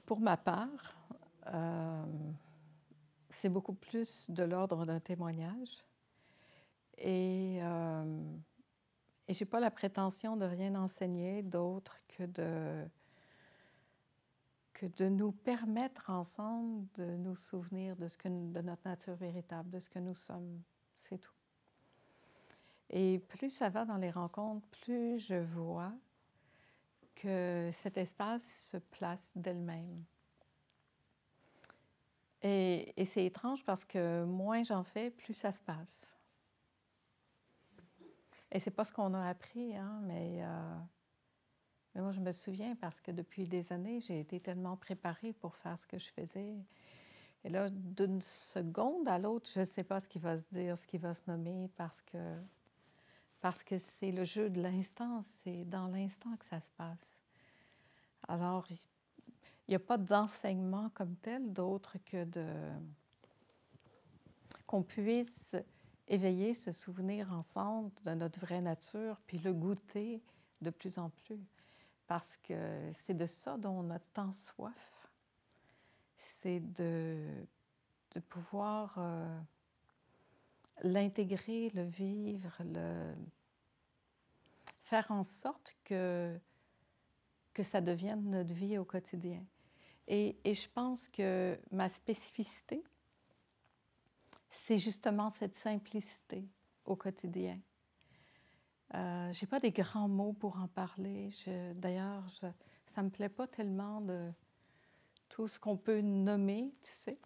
Pour ma part, euh, c'est beaucoup plus de l'ordre d'un témoignage. Et, euh, et je n'ai pas la prétention de rien enseigner d'autre que de nous permettre ensemble de nous souvenir de notre nature véritable, de ce que nous sommes. C'est tout. Et plus ça va dans les rencontres, plus je vois que cet espace se place d'elle-même. Et c'est étrange parce que moins j'en fais, plus ça se passe. Et c'est pas ce qu'on a appris, hein, mais moi je me souviens parce que depuis des années, j'ai été tellement préparée pour faire ce que je faisais. Et là, d'une seconde à l'autre, je ne sais pas ce qui va se dire, ce qui va se nommer, parce que c'est le jeu de l'instant, c'est dans l'instant que ça se passe. Alors, il n'y a pas d'enseignement comme tel d'autre que qu'on puisse éveiller ce souvenir ensemble de notre vraie nature, puis le goûter de plus en plus. Parce que c'est de ça dont on a tant soif. C'est de pouvoir l'intégrer, le vivre, faire en sorte que ça devienne notre vie au quotidien. Et je pense que ma spécificité, c'est justement cette simplicité au quotidien. Je n'ai pas des grands mots pour en parler. D'ailleurs, ça ne me plaît pas tellement de tout ce qu'on peut nommer, tu sais.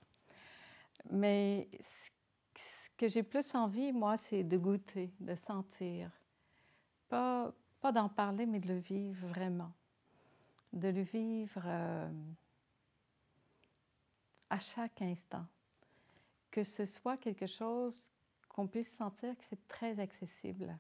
Mais ce que j'ai plus envie, moi, c'est de goûter, de sentir. Pas d'en parler, mais de le vivre vraiment. De le vivre à chaque instant. Que ce soit quelque chose qu'on puisse sentir que c'est très accessible.